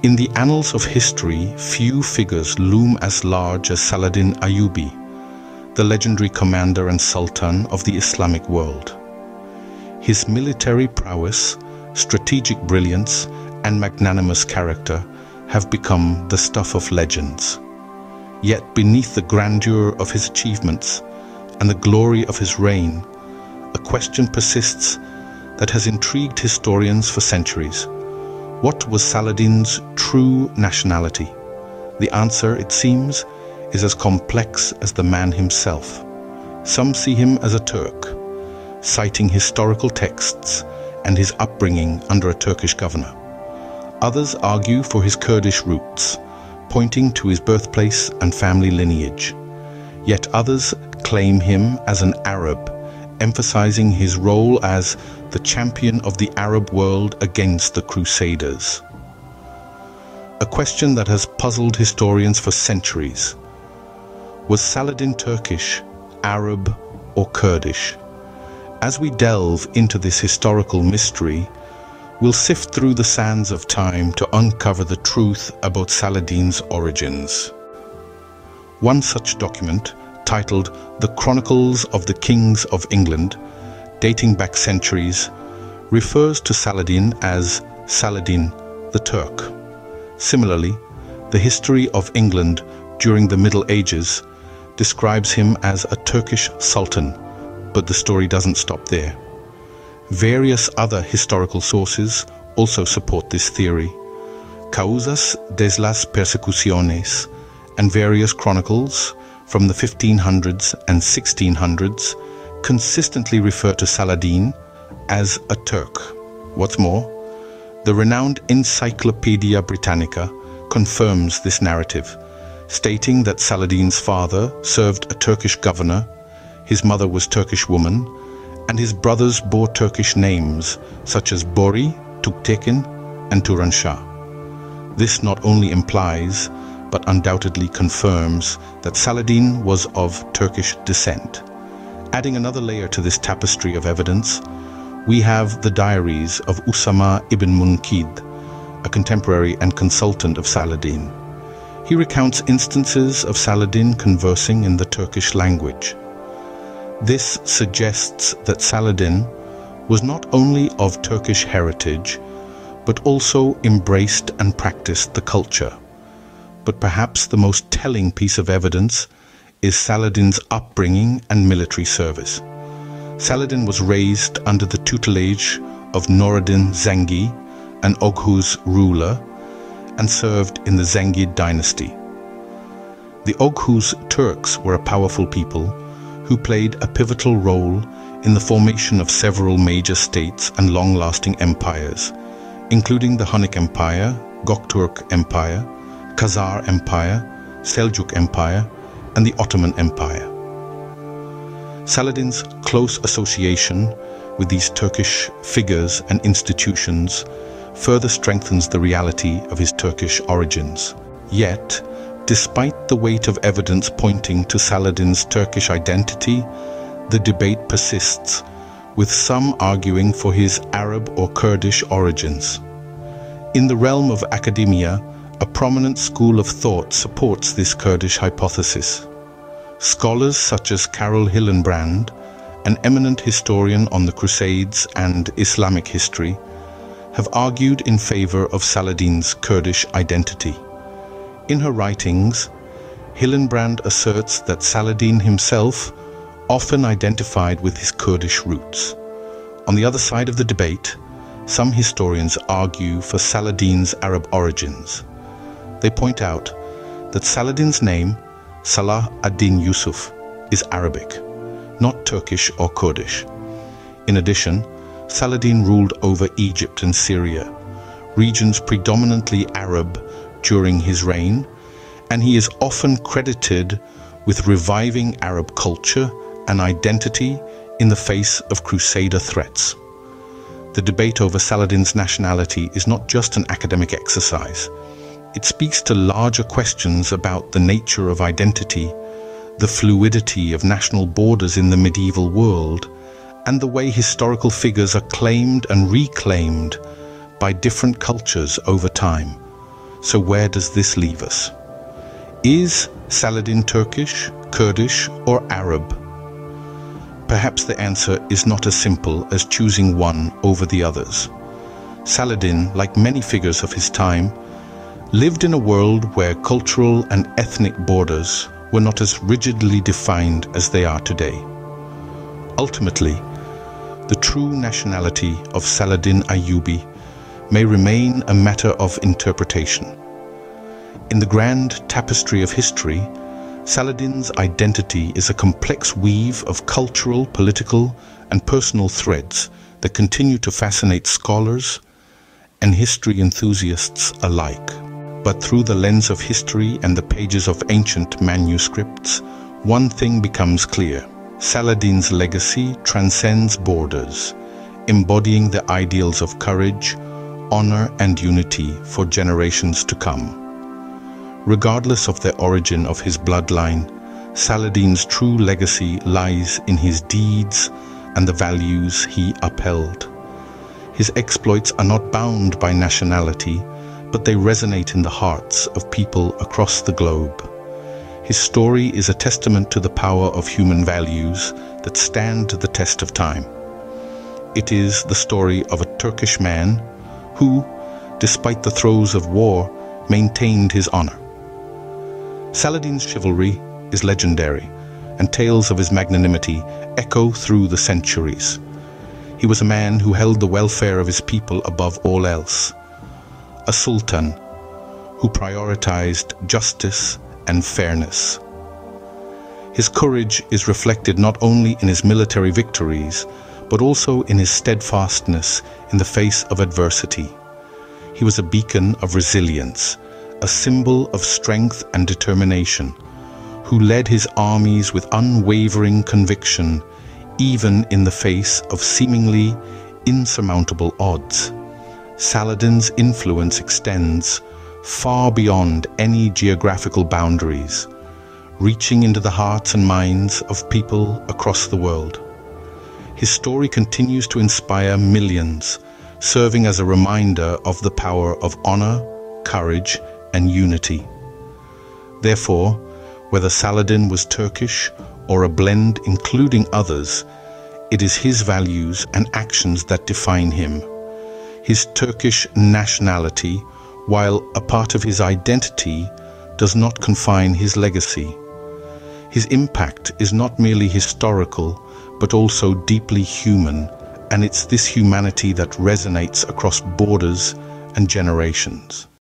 In the annals of history, few figures loom as large as Saladin Ayyubi, the legendary commander and sultan of the Islamic world. His military prowess, strategic brilliance, and magnanimous character have become the stuff of legends. Yet beneath the grandeur of his achievements and the glory of his reign, a question persists that has intrigued historians for centuries. What was Saladin's true nationality? The answer, it seems, is as complex as the man himself. Some see him as a Turk, citing historical texts and his upbringing under a Turkish governor. Others argue for his Kurdish roots, pointing to his birthplace and family lineage. Yet others claim him as an Arab, emphasizing his role as the champion of the Arab world against the Crusaders. A question that has puzzled historians for centuries. Was Saladin Turkish, Arab, or Kurdish? As we delve into this historical mystery, we'll sift through the sands of time to uncover the truth about Saladin's origins. One such document, titled The Chronicles of the Kings of England, dating back centuries, refers to Saladin as Saladin the Turk. Similarly, the history of England during the Middle Ages describes him as a Turkish sultan, but the story doesn't stop there. Various other historical sources also support this theory. Causas de las Persecuciones and various chronicles from the 1500s and 1600s consistently refer to Saladin as a Turk. What's more, the renowned Encyclopedia Britannica confirms this narrative, stating that Saladin's father served a Turkish governor, his mother was Turkish woman, and his brothers bore Turkish names such as Bori, Tuktekin, and Turanshah. This not only implies, but undoubtedly confirms that Saladin was of Turkish descent. Adding another layer to this tapestry of evidence, we have the diaries of Usama ibn Munkid, a contemporary and consultant of Saladin. He recounts instances of Saladin conversing in the Turkish language. This suggests that Saladin was not only of Turkish heritage, but also embraced and practiced the culture. But perhaps the most telling piece of evidence is Saladin's upbringing and military service. Saladin was raised under the tutelage of Nureddin Zengi, an Oghuz ruler, and served in the Zengid dynasty. The Oghuz Turks were a powerful people who played a pivotal role in the formation of several major states and long-lasting empires, including the Hunnic Empire, Göktürk Empire, Khazar Empire, Seljuk Empire, and the Ottoman Empire. Saladin's close association with these Turkish figures and institutions further strengthens the reality of his Turkish origins. Yet, despite the weight of evidence pointing to Saladin's Turkish identity, the debate persists, with some arguing for his Arab or Kurdish origins. In the realm of academia, a prominent school of thought supports this Kurdish hypothesis. Scholars such as Karel Hillenbrand, an eminent historian on the Crusades and Islamic history, have argued in favor of Saladin's Kurdish identity. In her writings, Hillenbrand asserts that Saladin himself often identified with his Kurdish roots. On the other side of the debate, some historians argue for Saladin's Arab origins. They point out that Saladin's name, Salah ad-Din Yusuf, is Arabic, not Turkish or Kurdish. In addition, Saladin ruled over Egypt and Syria, regions predominantly Arab during his reign, and he is often credited with reviving Arab culture and identity in the face of Crusader threats. The debate over Saladin's nationality is not just an academic exercise. It speaks to larger questions about the nature of identity, the fluidity of national borders in the medieval world, and the way historical figures are claimed and reclaimed by different cultures over time. So where does this leave us? Is Saladin Turkish, Kurdish, or Arab? Perhaps the answer is not as simple as choosing one over the others. Saladin, like many figures of his time, lived in a world where cultural and ethnic borders were not as rigidly defined as they are today. Ultimately, the true nationality of Saladin Ayyubi may remain a matter of interpretation. In the grand tapestry of history, Saladin's identity is a complex weave of cultural, political, and personal threads that continue to fascinate scholars and history enthusiasts alike. But through the lens of history and the pages of ancient manuscripts, one thing becomes clear. Saladin's legacy transcends borders, embodying the ideals of courage, honor, and unity for generations to come. Regardless of the origin of his bloodline, Saladin's true legacy lies in his deeds and the values he upheld. His exploits are not bound by nationality, but they resonate in the hearts of people across the globe. His story is a testament to the power of human values that stand the test of time. It is the story of a Turkish man who, despite the throes of war, maintained his honor. Saladin's chivalry is legendary, and tales of his magnanimity echo through the centuries. He was a man who held the welfare of his people above all else, a sultan who prioritized justice and fairness. His courage is reflected not only in his military victories, but also in his steadfastness in the face of adversity. He was a beacon of resilience, a symbol of strength and determination, who led his armies with unwavering conviction, even in the face of seemingly insurmountable odds. Saladin's influence extends far beyond any geographical boundaries, reaching into the hearts and minds of people across the world. His story continues to inspire millions, serving as a reminder of the power of honor, courage, and unity. Therefore, whether Saladin was Turkish or a blend including others, it is his values and actions that define him. His Turkish nationality, while a part of his identity, does not confine his legacy. His impact is not merely historical, but also deeply human, and it's this humanity that resonates across borders and generations.